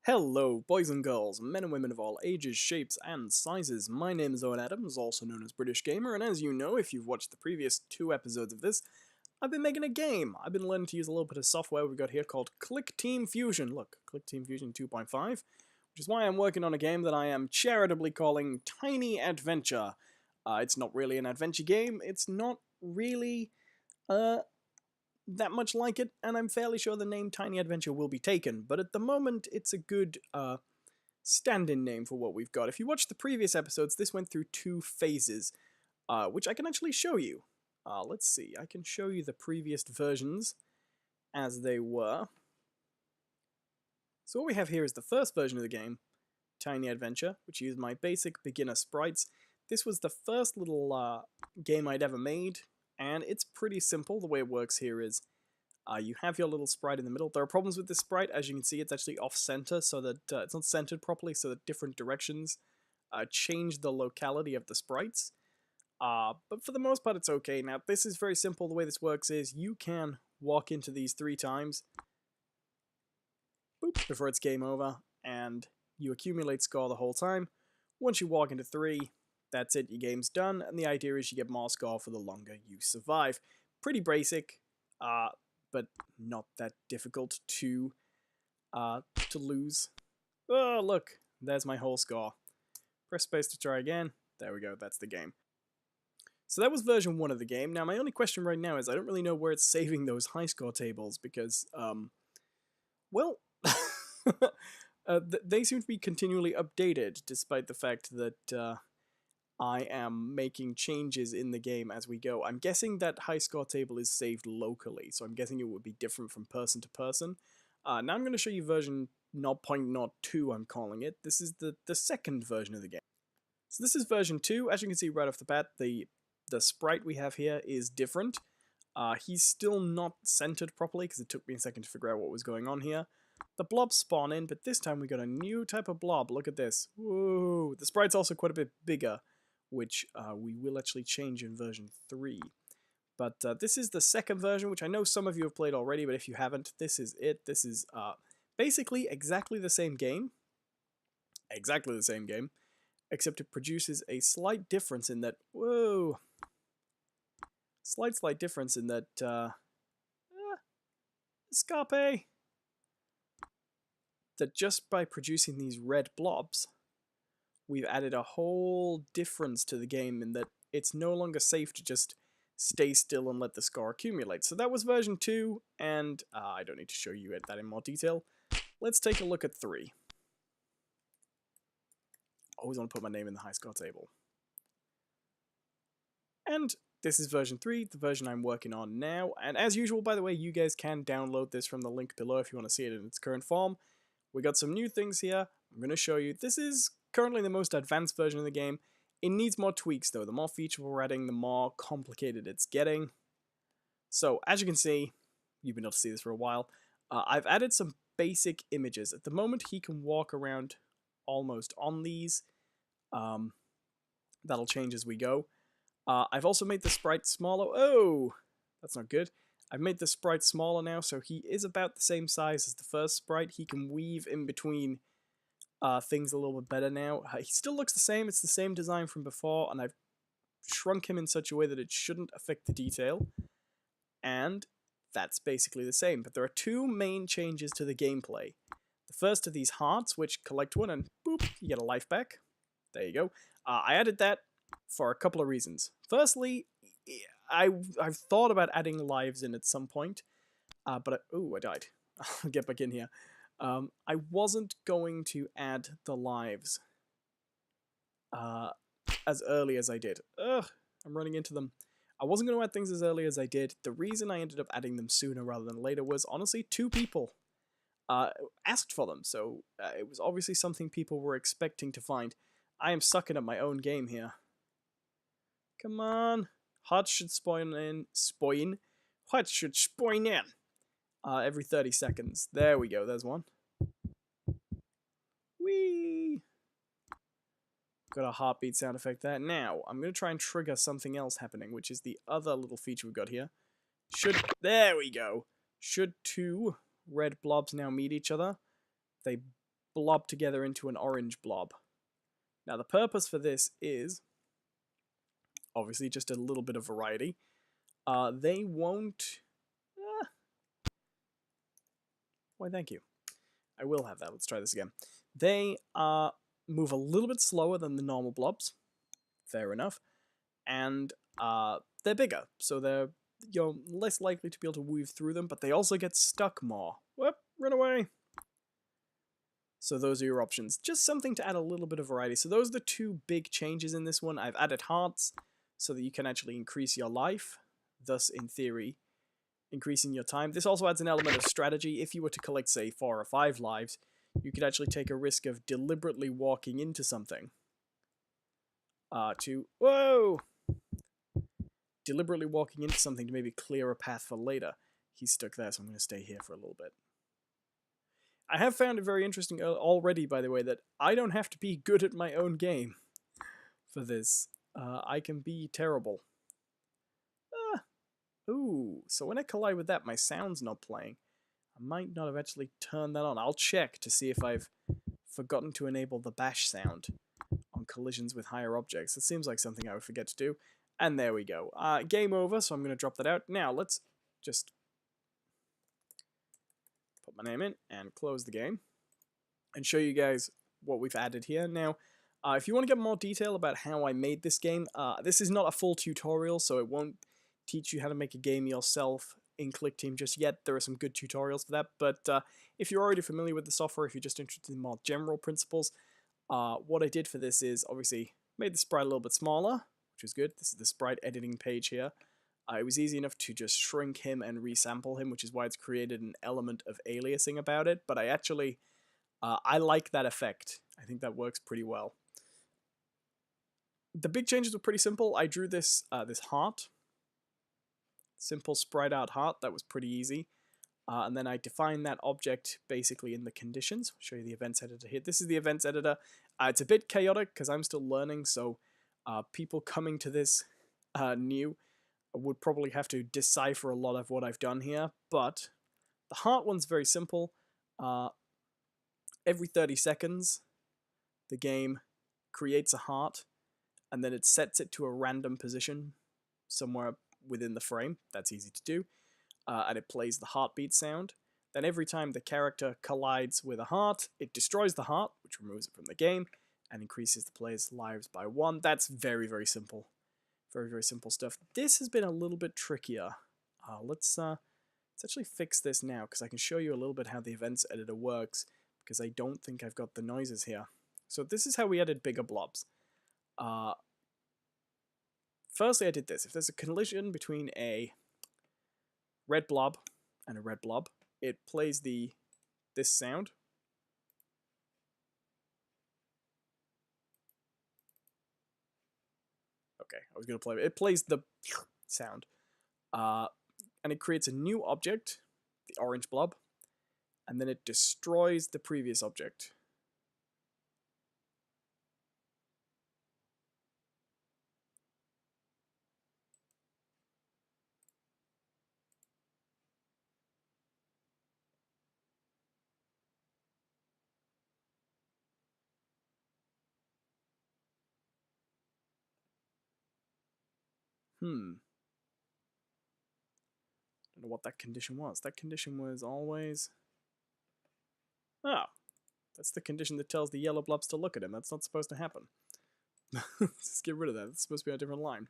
Hello, boys and girls, men and women of all ages, shapes, and sizes. My name is Owen Adams, also known as British Gamer, and as you know, if you've watched the previous 2 episodes of this, I've been making a game. I've been learning to use a little bit of software we've got here called Clickteam Fusion. Look, Clickteam Fusion 2.5, which is why I'm working on a game that I am charitably calling Tiny Adventure. It's not really an adventure game, it's not really, that much like it, and I'm fairly sure the name Tiny Adventure will be taken, but at the moment it's a good stand-in name for what we've got. If you watched the previous episodes, this went through 2 phases, which I can actually show you. Let's see, I can show you the previous versions as they were. So what we have here is the first version of the game, Tiny Adventure, which used my basic beginner sprites. This was the first little game I'd ever made, and it's pretty simple. The way it works here is you have your little sprite in the middle. There are problems with this sprite. As you can see, it's actually off-center, so that it's not centered properly, so that different directions change the locality of the sprites. But for the most part, it's okay. Now, this is very simple. The way this works is you can walk into these 3 times before it's game over, and you accumulate score the whole time. Once you walk into 3, that's it, your game's done, and the idea is you get more score for the longer you survive. Pretty basic, but not that difficult to lose. Oh, look, there's my whole score. Press space to try again. There we go, that's the game. So that was version 1 of the game. Now, my only question right now is I don't really know where it's saving those high score tables because, well, they seem to be continually updated, despite the fact that I am making changes in the game as we go. I'm guessing that high score table is saved locally, so I'm guessing it would be different from person to person. Now I'm going to show you version 0.02, I'm calling it. This is the second version of the game. So this is version 2. As you can see right off the bat, the sprite we have here is different. He's still not centered properly because it took me a second to figure out what was going on here. The blobs spawn in, but this time we got a new type of blob. Look at this. Whoa! The sprite's also quite a bit bigger, which we will actually change in version 3. But this is the second version, which I know some of you have played already, but if you haven't, this is it. This is basically exactly the same game. Exactly the same game, except it produces a slight difference in that... Whoa! Slight difference in that... Escape! That just by producing these red blobs, we've added a whole difference to the game in that it's no longer safe to just stay still and let the score accumulate. So that was version 2, and I don't need to show you that in more detail. Let's take a look at 3. Always want to put my name in the high score table. And this is version 3, the version I'm working on now. And as usual, by the way, you guys can download this from the link below if you want to see it in its current form. We got some new things here. I'm going to show you. This is currently the most advanced version of the game. It needs more tweaks though. The more features we're adding, the more complicated it's getting. So as you can see, you've been able to see this for a while, I've added some basic images. At the moment he can walk around almost on these. That'll change as we go. I've also made the sprite smaller. Oh, that's not good. I've made the sprite smaller now, so he is about the same size as the first sprite. He can weave in between things a little bit better now. He still looks the same. It's the same design from before, and I've shrunk him in such a way that it shouldn't affect the detail. And that's basically the same. But there are 2 main changes to the gameplay. The first are these hearts, which collect 1, and boop, you get a life back. There you go. I added that for a couple of reasons. Firstly, I've thought about adding lives in at some point, but I died. I'll get back in here. I wasn't going to add the lives as early as I did. Ugh, I'm running into them. I wasn't going to add things as early as I did. The reason I ended up adding them sooner rather than later was, honestly, 2 people asked for them, so it was obviously something people were expecting to find. I am sucking at my own game here. Come on. Hearts should spawn in. Hearts should spawn in. Every 30 seconds. There we go. There's one. Whee! Got a heartbeat sound effect there. Now, I'm going to try and trigger something else happening, which is the other little feature we've got here. There we go. Should 2 red blobs now meet each other, they blob together into an orange blob. Now the purpose for this is obviously just a little bit of variety. They won't... Why, thank you. I will have that. Let's try this again. They move a little bit slower than the normal blobs. Fair enough. And they're bigger, so you're less likely to be able to weave through them, but they also get stuck more. Whoop, run away. So those are your options. Just something to add a little bit of variety. So those are the two big changes in this one. I've added hearts so that you can actually increase your life, thus, in theory, increasing your time. This also adds an element of strategy. If you were to collect, say, 4 or 5 lives, you could actually take a risk of deliberately walking into something. Whoa! Deliberately walking into something to maybe clear a path for later. He's stuck there, so I'm going to stay here for a little bit. I have found it very interesting already, by the way, that I don't have to be good at my own game for this. I can be terrible. Ooh, so when I collide with that, my sound's not playing. I might not have actually turned that on. I'll check to see if I've forgotten to enable the bash sound on collisions with higher objects. It seems like something I would forget to do. And there we go. Game over, so I'm going to drop that out. Now, let's just put my name in and close the game and show you guys what we've added here. Now, if you want to get more detail about how I made this game, this is not a full tutorial, so it won't teach you how to make a game yourself in Clickteam just yet. There are some good tutorials for that, but if you're already familiar with the software, if you're just interested in more general principles, what I did for this is obviously made the sprite a little bit smaller, which is good. This is the sprite editing page here. It was easy enough to just shrink him and resample him, which is why it's created an element of aliasing about it, but I actually, I like that effect. I think that works pretty well. The big changes were pretty simple. I drew this this heart. Simple sprite art heart, that was pretty easy. And then I defined that object basically in the conditions. I'll show you the events editor here. This is the events editor. It's a bit chaotic because I'm still learning, so people coming to this new would probably have to decipher a lot of what I've done here, but the heart one's very simple. Every 30 seconds, the game creates a heart, and then it sets it to a random position somewhere within the frame. That's easy to do. And it plays the heartbeat sound. Then every time the character collides with a heart, it destroys the heart, which removes it from the game, and increases the player's lives by 1. That's very, very simple. Very, very simple stuff. This has been a little bit trickier. Let's actually fix this now, because I can show you a little bit how the events editor works, because I don't think I've got the noises here. So this is how we added bigger blobs. Firstly, I did this. If there's a collision between a red blob and a red blob, it plays this sound. Okay, I was going to play it. It plays the sound. And it creates a new object, the orange blob, and then it destroys the previous object. I don't know what that condition was. That condition was always... Oh, that's the condition that tells the yellow blobs to look at him. That's not supposed to happen. Let's just get rid of that. It's supposed to be on a different line.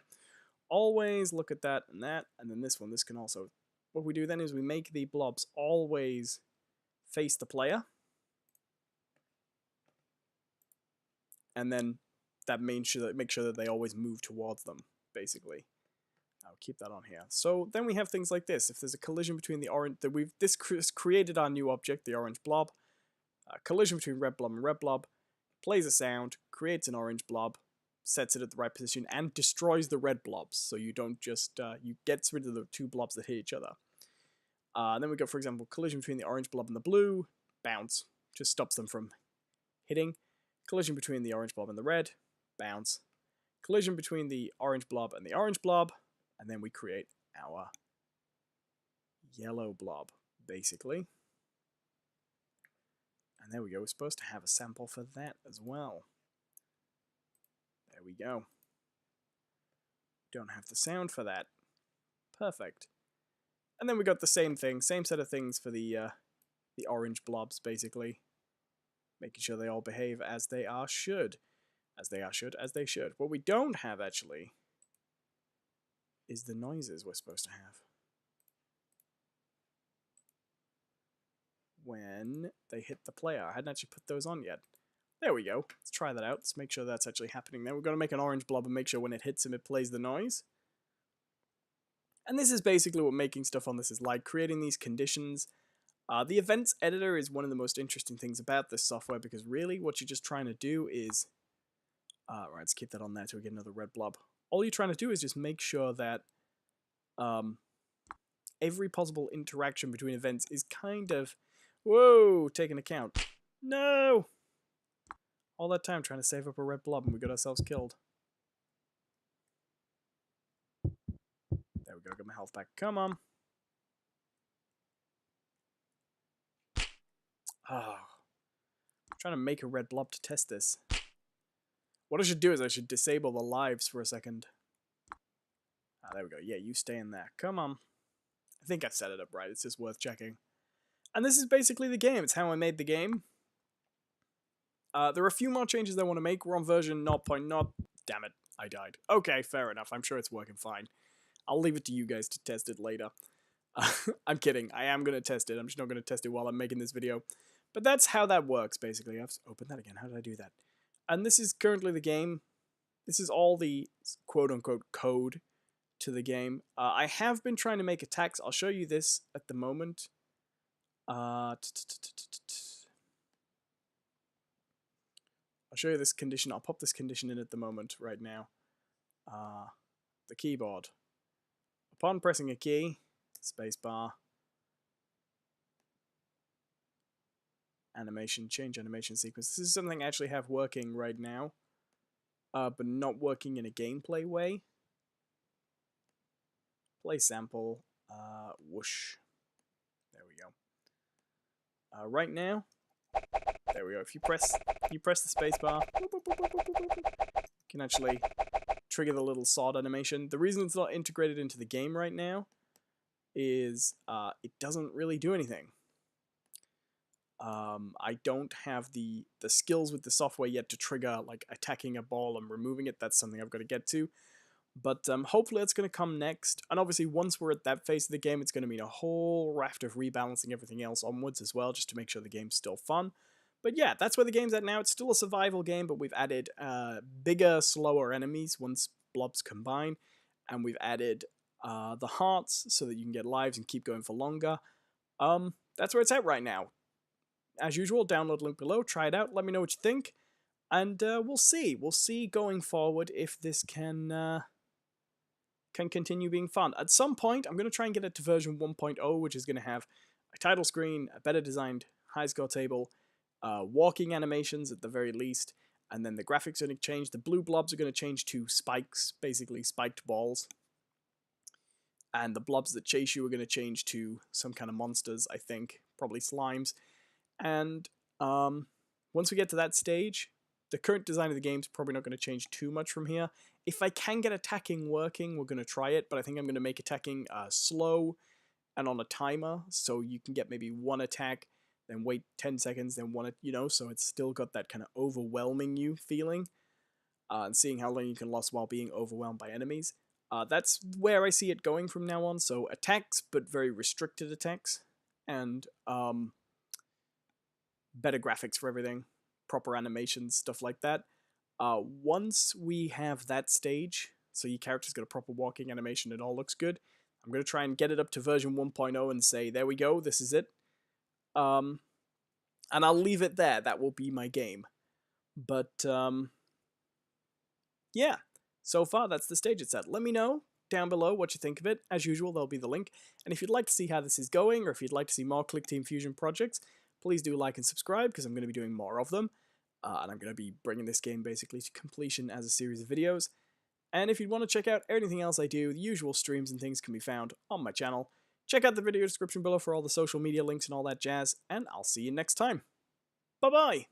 Always look at that, and then this one. This can also... What we do then is we make the blobs always face the player. And then that makes sure that they always move towards them, basically. I'll keep that on here. So then we have things like this. If there's a collision between the orange... This created our new object, the orange blob. Collision between red blob and red blob. Plays a sound, creates an orange blob, sets it at the right position, and destroys the red blobs. So you don't just... you get rid of the two blobs that hit each other. Then we go, for example, collision between the orange blob and the blue. Bounce. Just stops them from hitting. Collision between the orange blob and the red. Bounce. Collision between the orange blob and the orange blob. And then we create our yellow blob, basically. And there we go. We're supposed to have a sample for that as well. There we go. Don't have the sound for that. Perfect. And then we got the same thing, same set of things for the orange blobs, basically. Making sure they all behave as they are should. As they are should, as they should. What we don't have, actually, is the noises we're supposed to have. When they hit the player. I hadn't actually put those on yet. There we go. Let's try that out. Let's make sure that's actually happening there. We're going to make an orange blob and make sure when it hits him, it plays the noise. And this is basically what making stuff on this is like, creating these conditions. The events editor is one of the most interesting things about this software, because really what you're just trying to do is... right, let's keep that on there till we get another red blob. All you're trying to do is just make sure that every possible interaction between events is kind of... Whoa! Taking account. No! All that time trying to save up a red blob and we got ourselves killed. There we go, got my health back. Come on. Oh. I'm trying to make a red blob to test this. What I should do is I should disable the lives for a second. Ah, there we go. Yeah, you stay in there. Come on. I think I set it up right. It's just worth checking. And this is basically the game. It's how I made the game. There are a few more changes I want to make. We're on version 0.0. Damn it, I died. Okay, fair enough. I'm sure it's working fine. I'll leave it to you guys to test it later. I'm kidding. I am going to test it. I'm just not going to test it while I'm making this video. But that's how that works, basically. I have to open that again. How did I do that? And this is currently the game. This is all the quote-unquote code to the game. I have been trying to make attacks. I'll show you this at the moment. I'll show you this condition. I'll pop this condition in at the moment, right now. The keyboard. Upon pressing a key, spacebar, animation, change animation sequence. This is something I actually have working right now, but not working in a gameplay way. Play sample, whoosh. There we go. Right now, there we go. If you press the spacebar, you can actually trigger the little sword animation. The reason it's not integrated into the game right now is it doesn't really do anything. I don't have the skills with the software yet to trigger like attacking a ball and removing it. That's something I've got to get to. But hopefully it's going to come next. And obviously once we're at that phase of the game, it's going to mean a whole raft of rebalancing everything else onwards as well, just to make sure the game's still fun. But yeah, that's where the game's at now. It's still a survival game, but we've added bigger, slower enemies once blobs combine. And we've added the hearts so that you can get lives and keep going for longer. That's where it's at right now. As usual, download link below, try it out, let me know what you think. And we'll see. We'll see going forward if this can continue being fun. At some point, I'm going to try and get it to version 1.0, which is going to have a title screen, a better designed high score table, walking animations at the very least, and then the graphics are going to change. The blue blobs are going to change to spikes, basically spiked balls. And the blobs that chase you are going to change to some kind of monsters, I think, probably slimes. And once we get to that stage, the current design of the game is probably not going to change too much from here. If I can get attacking working, we're going to try it, but I think I'm going to make attacking slow and on a timer, so you can get maybe one attack, then wait 10 seconds, then one, so it's still got that kind of overwhelming you feeling, and seeing how long you can last while being overwhelmed by enemies. That's where I see it going from now on, so attacks, but very restricted attacks, and better graphics for everything, proper animations, stuff like that. Once we have that stage, so your character's got a proper walking animation, it all looks good, I'm going to try and get it up to version 1.0 and say, there we go, this is it. And I'll leave it there, that will be my game. But, yeah, so far that's the stage it's at. Let me know down below what you think of it. As usual, there'll be the link. And if you'd like to see how this is going, or if you'd like to see more Clickteam Fusion projects, please do like and subscribe, because I'm going to be doing more of them. And I'm going to be bringing this game basically to completion as a series of videos. And if you want to check out anything else I do, the usual streams and things can be found on my channel. Check out the video description below for all the social media links and all that jazz, and I'll see you next time. Bye bye!